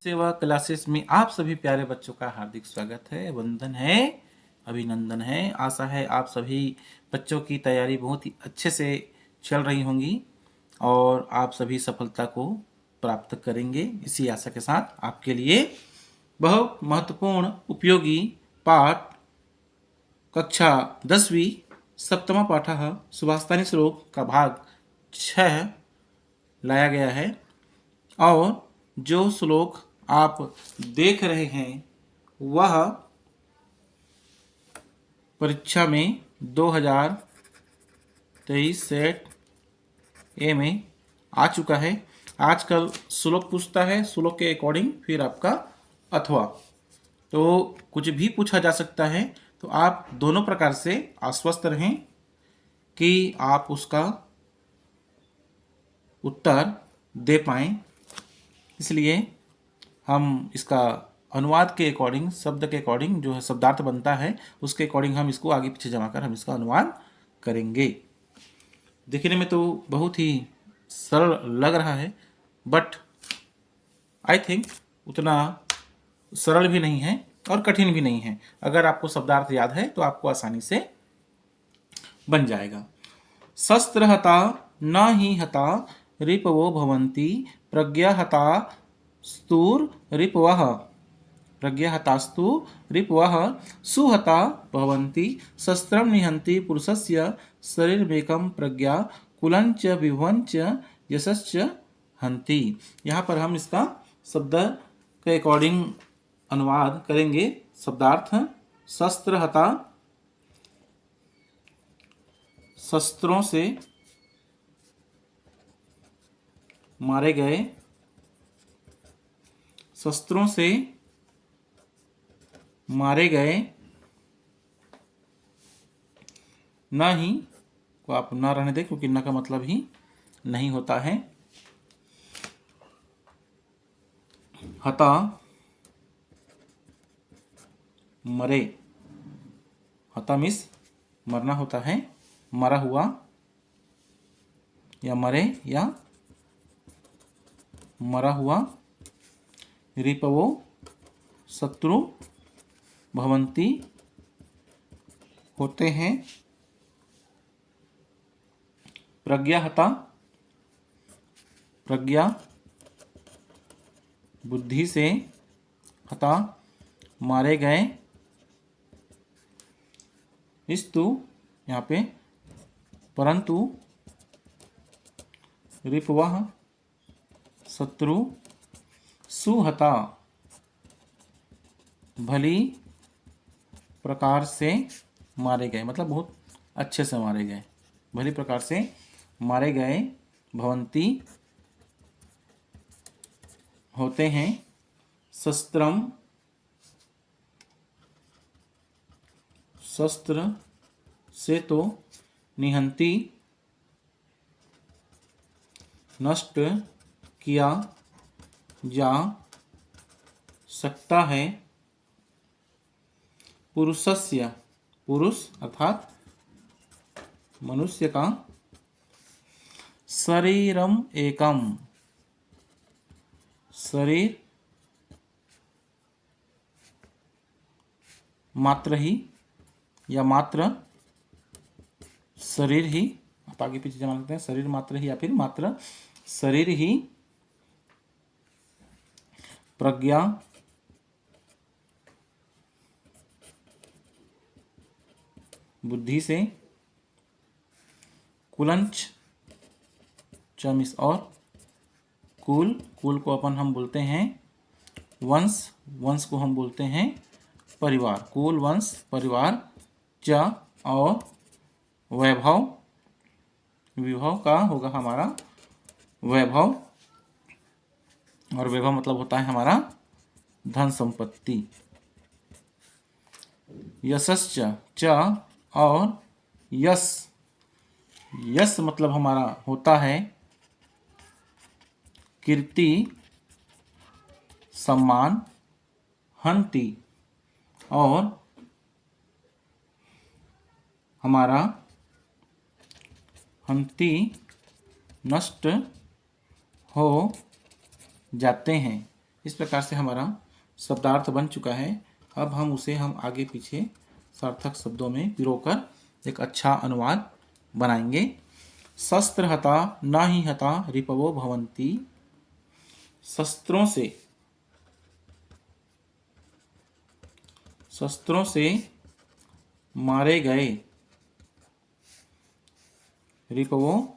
सेवा क्लासेस में आप सभी प्यारे बच्चों का हार्दिक स्वागत है, वंदन है, अभिनंदन है। आशा है आप सभी बच्चों की तैयारी बहुत ही अच्छे से चल रही होंगी और आप सभी सफलता को प्राप्त करेंगे। इसी आशा के साथ आपके लिए बहुत महत्वपूर्ण उपयोगी पाठ कक्षा 10वीं सप्तम पाठः सुभाषितानि श्लोक का भाग 6 लाया गया है। और जो श्लोक आप देख रहे हैं वह परीक्षा में 2023 सेट ए में आ चुका है। आजकल श्लोक पूछता है, श्लोक के अकॉर्डिंग फिर आपका अथवा, तो कुछ भी पूछा जा सकता है। तो आप दोनों प्रकार से आश्वस्त रहें कि आप उसका उत्तर दे पाएँ। इसलिए हम इसका अनुवाद के अकॉर्डिंग, शब्द के अकॉर्डिंग जो है शब्दार्थ बनता है उसके अकॉर्डिंग हम इसको आगे पीछे जमा कर हम इसका अनुवाद करेंगे। देखने में तो बहुत ही सरल लग रहा है, बट आई थिंक उतना सरल भी नहीं है और कठिन भी नहीं है। अगर आपको शब्दार्थ याद है तो आपको आसानी से बन जाएगा। शस्त्र हता न ही हता रिपवो भवन्ति प्रज्ञा हता स्तूर रिपवः प्रज्ञा हतास्तु रिपवः सुहता भवन्ति शस्त्रं निहन्ति पुरुषस्य शरीरमेकं प्रज्ञा कुलञ्च विभवञ्च यशश्च हन्ति। यहाँ पर हम इसका शब्द के अकॉर्डिंग अनुवाद करेंगे। शब्दार्थ: शस्त्र हता, शस्त्रों से मारे गए, शस्त्रों से मारे गए। न ही को आप न रहने दें क्योंकि न का मतलब ही नहीं होता है। हता मरे, हता मिस मरना होता है, मरा हुआ या मरे या मरा हुआ। रिपवो शत्रु, भवंती होते हैं। प्रज्ञा हता प्रज्ञा बुद्धि से, हता मारे गए। इस्तु यहाँ पे परंतु, रिपवः शत्रु, सुहता भली प्रकार से मारे गए, मतलब बहुत अच्छे से मारे गए, भली प्रकार से मारे गए। भवंती होते हैं। शस्त्रम शस्त्र से तो, निहंती नष्ट किया जा सकता है। पुरुषस्य पुरुष अर्थात मनुष्य का, शरीरम एकम शरीर मात्र ही या मात्र शरीर ही, आप आगे पीछे जमा सकते हैं, शरीर मात्र ही या फिर मात्र शरीर ही। प्रज्ञा बुद्धि से, कुलंच चमिस और कुल, कुल को अपन हम बोलते हैं वंश, वंश को हम बोलते हैं परिवार, कुल वंश परिवार। च और वैभव, विभव का होगा हमारा वैभव, और वैभव मतलब होता है हमारा धन संपत्ति। यशश्च च और यश, यश मतलब हमारा होता है कीर्ति सम्मान। हंति और हमारा हंति नष्ट हो जाते हैं। इस प्रकार से हमारा शब्दार्थ बन चुका है। अब हम आगे पीछे सार्थक शब्दों में पिरोकर एक अच्छा अनुवाद बनाएंगे। शस्त्र हता न ही हता रिपवो भवन्ति। शस्त्रों से मारे गए रिपवो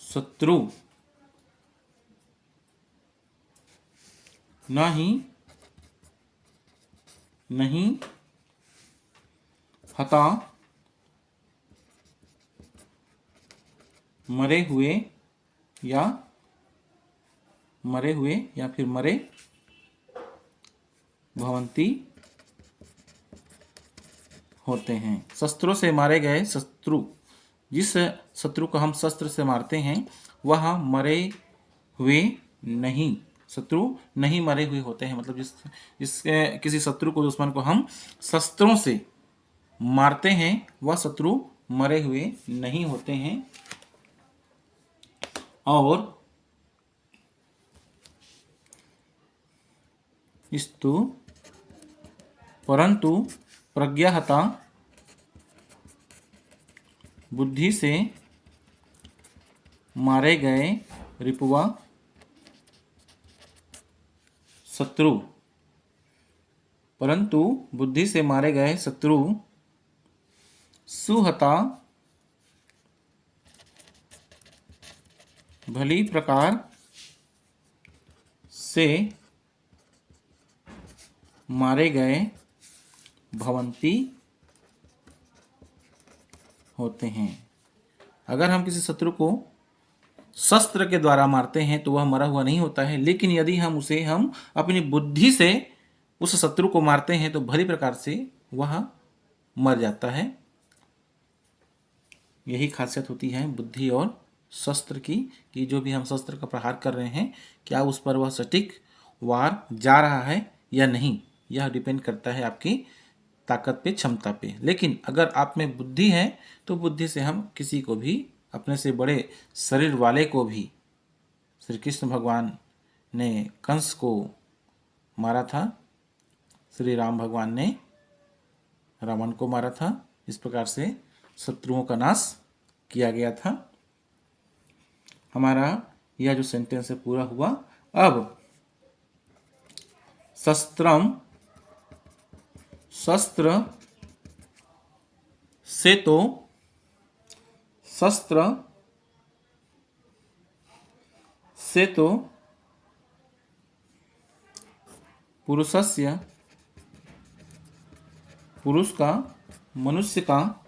शत्रु नहीं हता मरे हुए या फिर मरे भवंती होते हैं। शस्त्रों से मारे गए शत्रु, जिस शत्रु को हम शस्त्र से मारते हैं वह मरे हुए नहीं, शत्रु नहीं मरे हुए होते हैं। मतलब किसी शत्रु को, दुश्मन को हम शस्त्रों से मारते हैं वह शत्रु मरे हुए नहीं होते हैं। और स्तु परंतु प्रज्ञाहता बुद्धि से मारे गए रिपुवा शत्रु, परंतु बुद्धि से मारे गए शत्रु सुहता भली प्रकार से मारे गए भवंती होते हैं। अगर हम किसी शत्रु को शस्त्र के द्वारा मारते हैं तो वह मरा हुआ नहीं होता है, लेकिन यदि हम अपनी बुद्धि से उस शत्रु को मारते हैं तो भली प्रकार से वह मर जाता है। यही खासियत होती है बुद्धि और शस्त्र की, कि जो भी हम शस्त्र का प्रहार कर रहे हैं क्या उस पर वह सटीक वार जा रहा है या नहीं, यह डिपेंड करता है आपकी ताकत पे, क्षमता पे। लेकिन अगर आप में बुद्धि है तो बुद्धि से हम किसी को भी, अपने से बड़े शरीर वाले को भी, श्री कृष्ण भगवान ने कंस को मारा था, श्री राम भगवान ने रावण को मारा था। इस प्रकार से शत्रुओं का नाश किया गया था। हमारा यह जो सेंटेंस है पूरा हुआ। अब शस्त्रम, शस्त्र से तो, शस्त्र से तो पुरुषस्य, पुरुष का, मनुष्य का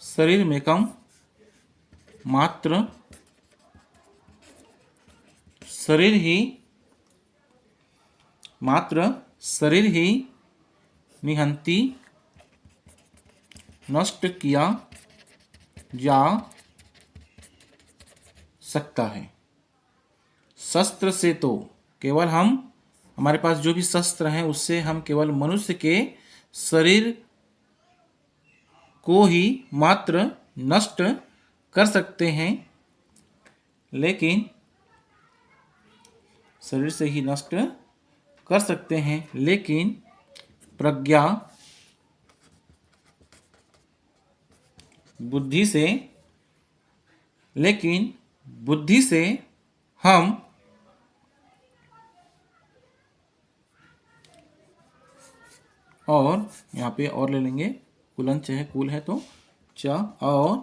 शरीर में कम मात्र शरीर ही निहंती नष्ट किया जा सकता है। शस्त्र से तो केवल हमारे पास जो भी शस्त्र हैं उससे हम केवल मनुष्य के शरीर को ही मात्र नष्ट कर सकते हैं, लेकिन शरीर से ही नष्ट कर सकते हैं, लेकिन प्रज्ञा बुद्धि से, लेकिन बुद्धि से हम और यहाँ पे और ले लेंगे, कुलंच है, कुल है तो च, और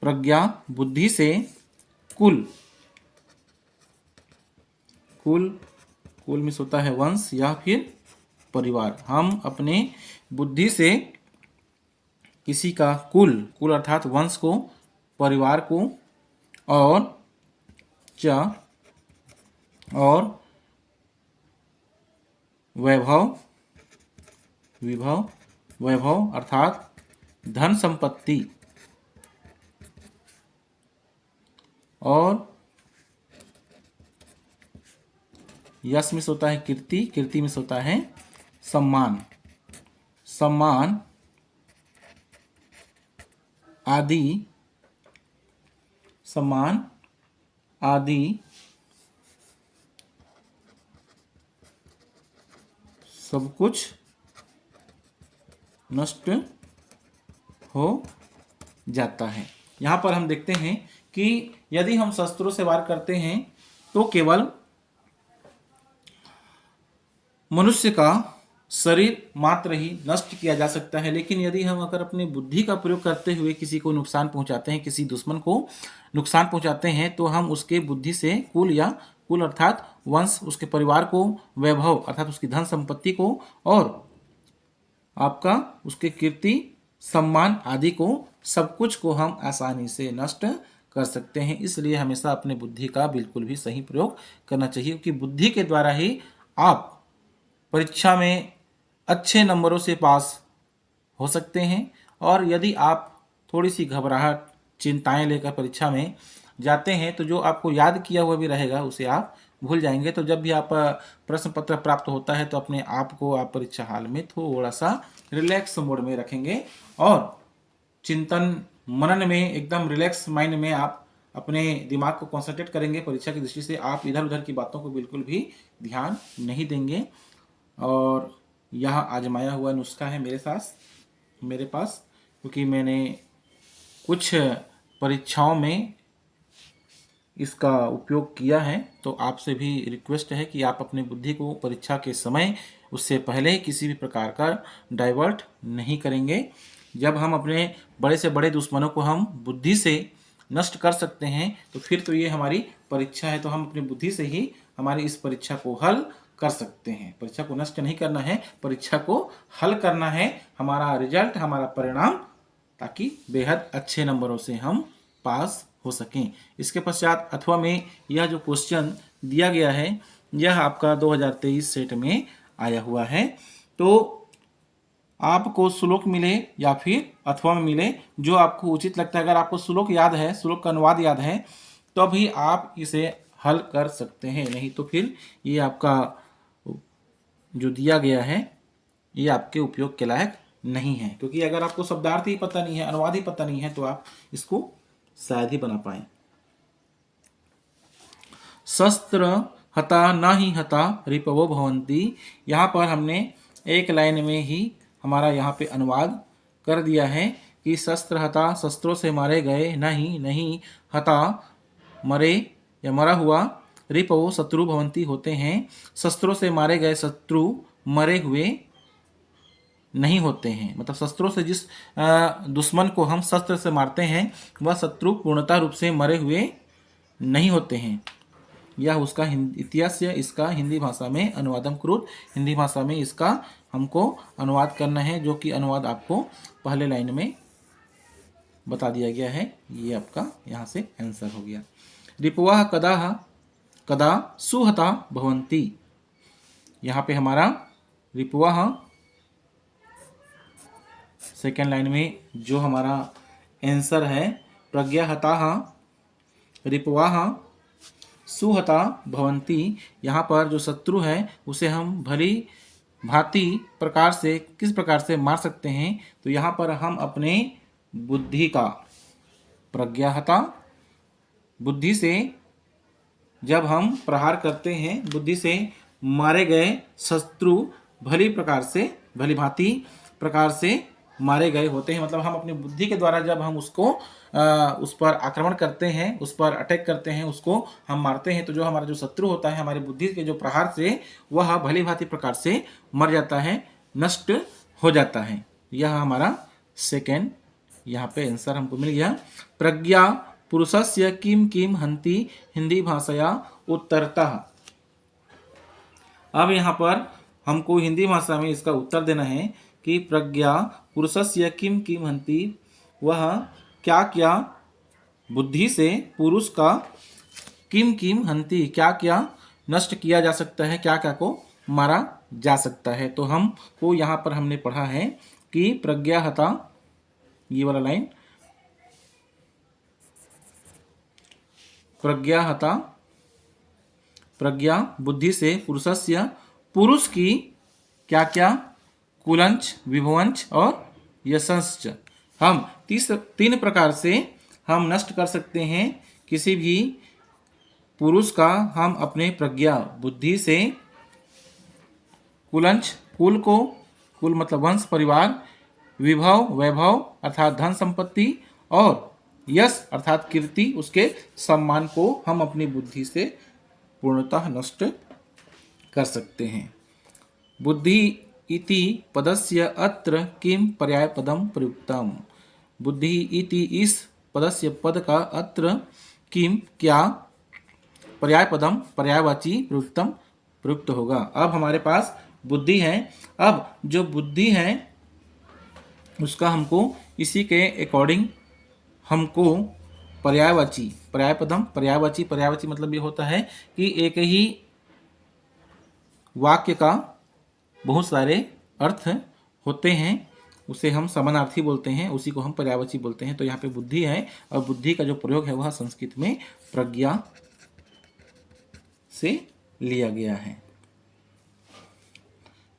प्रज्ञा बुद्धि से कुल, कुल में होता है वंश या फिर परिवार। हम अपने बुद्धि से किसी का कुल अर्थात वंश को, परिवार को, और च और वैभव अर्थात धन संपत्ति, और यश में होता है कीर्ति, कीर्ति में होता है सम्मान आदि सब कुछ नष्ट हो जाता है। यहाँ पर हम देखते हैं कि यदि हम शस्त्रों से वार करते हैं तो केवल मनुष्य का शरीर मात्र ही नष्ट किया जा सकता है, लेकिन यदि हम अगर अपनी बुद्धि का प्रयोग करते हुए किसी को नुकसान पहुंचाते हैं, किसी दुश्मन को नुकसान पहुंचाते हैं, तो हम उसके बुद्धि से कुल अर्थात वंश, उसके परिवार को, वैभव अर्थात उसकी धन संपत्ति को, और आपका उसके कीर्ति सम्मान आदि को, सब कुछ को हम आसानी से नष्ट कर सकते हैं। इसलिए हमेशा अपने बुद्धि का बिल्कुल भी सही प्रयोग करना चाहिए, क्योंकि बुद्धि के द्वारा ही आप परीक्षा में अच्छे नंबरों से पास हो सकते हैं। और यदि आप थोड़ी सी घबराहट, चिंताएं लेकर परीक्षा में जाते हैं तो जो आपको याद किया हुआ भी रहेगा उसे आप भूल जाएंगे। तो जब भी आप प्रश्न पत्र प्राप्त होता है तो अपने आप को आप परीक्षा हाल में थोड़ा सा रिलैक्स मोड में रखेंगे और चिंतन मनन में एकदम रिलैक्स माइंड में आप अपने दिमाग को कंसंट्रेट करेंगे। परीक्षा की दृष्टि से आप इधर उधर की बातों को बिल्कुल भी ध्यान नहीं देंगे। और यह आजमाया हुआ नुस्खा है मेरे पास, क्योंकि मैंने कुछ परीक्षाओं में इसका उपयोग किया है। तो आपसे भी रिक्वेस्ट है कि आप अपनी बुद्धि को परीक्षा के समय उससे पहले किसी भी प्रकार का डाइवर्ट नहीं करेंगे। जब हम अपने बड़े से बड़े दुश्मनों को हम बुद्धि से नष्ट कर सकते हैं तो फिर तो ये हमारी परीक्षा है, तो हम अपनी बुद्धि से ही हमारी इस परीक्षा को हल कर सकते हैं। परीक्षा को नष्ट नहीं करना है, परीक्षा को हल करना है, हमारा रिजल्ट, हमारा परिणाम, ताकि बेहद अच्छे नंबरों से हम पास हो सकें। इसके पश्चात अथवा में यह जो क्वेश्चन दिया गया है यह आपका 2023 सेट में आया हुआ है। तो आपको श्लोक मिले या फिर अथवा में मिले, जो आपको उचित लगता है। अगर आपको श्लोक याद है, श्लोक का अनुवाद याद है, तो भी आप इसे हल कर सकते हैं। नहीं तो फिर ये आपका जो दिया गया है ये आपके उपयोग के लायक नहीं है, क्योंकि अगर आपको शब्दार्थ ही पता नहीं है, अनुवाद ही पता नहीं है, तो आप इसको शायद ही बना पाए। शस्त्र हता न ही हता रिपवो भवंती, यहाँ पर हमने एक लाइन में ही हमारा यहाँ पे अनुवाद कर दिया है कि शस्त्र हता, शस्त्रों से मारे गए, नहीं हता मरे या मरा हुआ, रिपवो शत्रु भवंती होते हैं, शस्त्रों से मारे गए शत्रु मरे हुए नहीं होते हैं। मतलब शस्त्रों से जिस दुश्मन को हम शस्त्र से मारते हैं वह शत्रु पूर्णतः रूप से मरे हुए नहीं होते हैं। यह उसका इतिहास है, इसका हिंदी भाषा में अनुवादम कृत, हिंदी भाषा में इसका हमको अनुवाद करना है, जो कि अनुवाद आपको पहले लाइन में बता दिया गया है। ये आपका यहाँ से आंसर हो गया। रिपवाह कदा सुहता भवंती, यहाँ पे हमारा रिपवाह सेकेंड लाइन में जो हमारा आंसर है, प्रज्ञाहता रिपवाह सुहता भवंती, यहाँ पर जो शत्रु है उसे हम भली भांति प्रकार से किस प्रकार से मार सकते हैं, तो यहाँ पर हम अपने बुद्धि का, प्रज्ञाहता बुद्धि से जब हम प्रहार करते हैं, बुद्धि से मारे गए शत्रु भली भांति प्रकार से मारे गए होते हैं। मतलब हम अपनी बुद्धि के द्वारा जब हम उसको उस पर आक्रमण करते हैं, उस पर अटैक करते हैं, उसको हम मारते हैं, तो जो हमारा जो शत्रु होता है हमारी बुद्धि के जो प्रहार से वह भली भांति प्रकार से मर जाता है, नष्ट हो जाता है। यह हमारा सेकेंड यहाँ पे आंसर हमको मिल गया। प्रज्ञा पुरुषस्य किम हंति, हिंदी भाषाया उत्तरतः। अब यहाँ पर हमको हिंदी भाषा में इसका उत्तर देना है कि प्रज्ञा पुरुषस्य किम हंति, वह क्या क्या बुद्धि से पुरुष का किम हंति, क्या क्या नष्ट किया जा सकता है, क्या क्या को मारा जा सकता है। तो हमको यहाँ पर हमने पढ़ा है कि प्रज्ञाहता, ये वाला लाइन, प्रज्ञाहता प्रज्ञा बुद्धि से पुरुषस्य, पुरुष की क्या क्या कुलंच, विभवंच और यशंच, हम तीन प्रकार से हम नष्ट कर सकते हैं किसी भी पुरुष का। हम अपने प्रज्ञा बुद्धि से कुलंच कुल को, कुल मतलब वंश परिवार, विभव वैभव अर्थात धन संपत्ति, और यश अर्थात कीर्ति, उसके सम्मान को हम अपनी बुद्धि से पूर्णतः नष्ट कर सकते हैं। बुद्धि इति पदस्य अत्र किम पर्याय पदम प्रयुक्तम। बुद्धि इति इस पदस्य पद का अत्र किम क्या पर्याय पदम पर्यायवाची प्रयुक्त होगा। अब हमारे पास बुद्धि है। अब जो बुद्धि है उसका हमको इसी के अकॉर्डिंग हमको पर्यायवाची, पर्यायपदम पर्यायवाची मतलब ये होता है कि एक ही वाक्य का बहुत सारे अर्थ होते हैं, उसे हम समानार्थी बोलते हैं, उसी को हम पर्यायवाची बोलते हैं। तो यहाँ पे बुद्धि है और बुद्धि का जो प्रयोग है वह संस्कृत में प्रज्ञा से लिया गया है।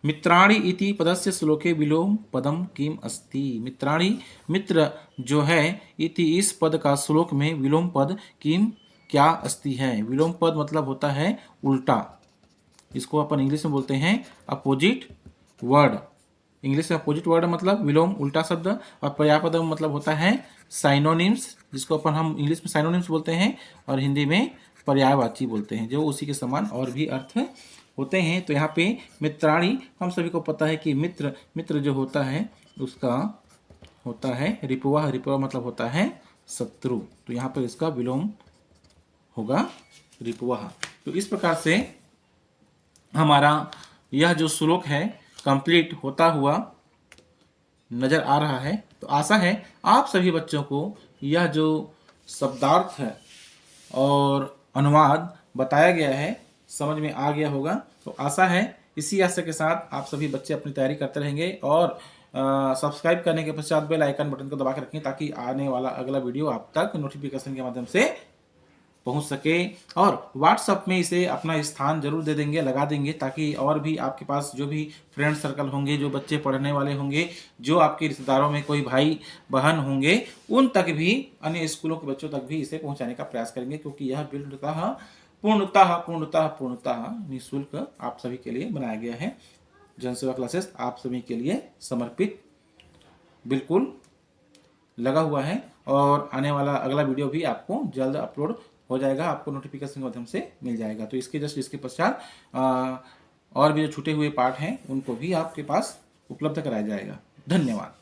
मित्राणि इति पदस्य श्लोके विलोम पदम किम अस्ति। मित्राणि मित्र जो है, इति इस पद का श्लोक में विलोम पद किम क्या अस्ति है। विलोम पद मतलब होता है उल्टा, इसको अपन इंग्लिश में बोलते हैं अपोजिट वर्ड। इंग्लिश में अपोजिट वर्ड मतलब विलोम उल्टा शब्द, और पर्यायपद मतलब होता है साइनोनिम्स, जिसको अपन हम इंग्लिश में साइनोनिम्स बोलते हैं और हिंदी में पर्यायवाची बोलते हैं, जो उसी के समान और भी अर्थ होते हैं। तो यहाँ पे मित्राणि, हम सभी को पता है कि मित्र जो होता है उसका होता है रिपुवा, रिपुवा मतलब होता है शत्रु, तो यहाँ पर इसका विलोम होगा रिपुवा। तो इस प्रकार से हमारा यह जो श्लोक है कंप्लीट होता हुआ नजर आ रहा है। तो आशा है आप सभी बच्चों को यह जो शब्दार्थ है और अनुवाद बताया गया है समझ में आ गया होगा। तो आशा है इसी आशा के साथ आप सभी बच्चे अपनी तैयारी करते रहेंगे, और सब्सक्राइब करने के पश्चात बेल आइकन बटन को दबा के रखें ताकि आने वाला अगला वीडियो आप तक नोटिफिकेशन के माध्यम से पहुंच सके। और व्हाट्सएप में इसे अपना स्थान जरूर दे देंगे, लगा देंगे, ताकि और भी आपके पास जो भी फ्रेंड सर्कल होंगे, जो बच्चे पढ़ने वाले होंगे, जो आपके रिश्तेदारों में कोई भाई बहन होंगे, उन तक भी, अन्य स्कूलों के बच्चों तक भी इसे पहुंचाने का प्रयास करेंगे, क्योंकि यह पूर्णतः निःशुल्क आप सभी के लिए बनाया गया है। जनसेवा क्लासेस आप सभी के लिए समर्पित बिल्कुल लगा हुआ है, और आने वाला अगला वीडियो भी आपको जल्द अपलोड हो जाएगा, आपको नोटिफिकेशन के माध्यम से मिल जाएगा। तो इसके पश्चात और भी जो छूटे हुए पार्ट हैं उनको भी आपके पास उपलब्ध कराया जाएगा। धन्यवाद।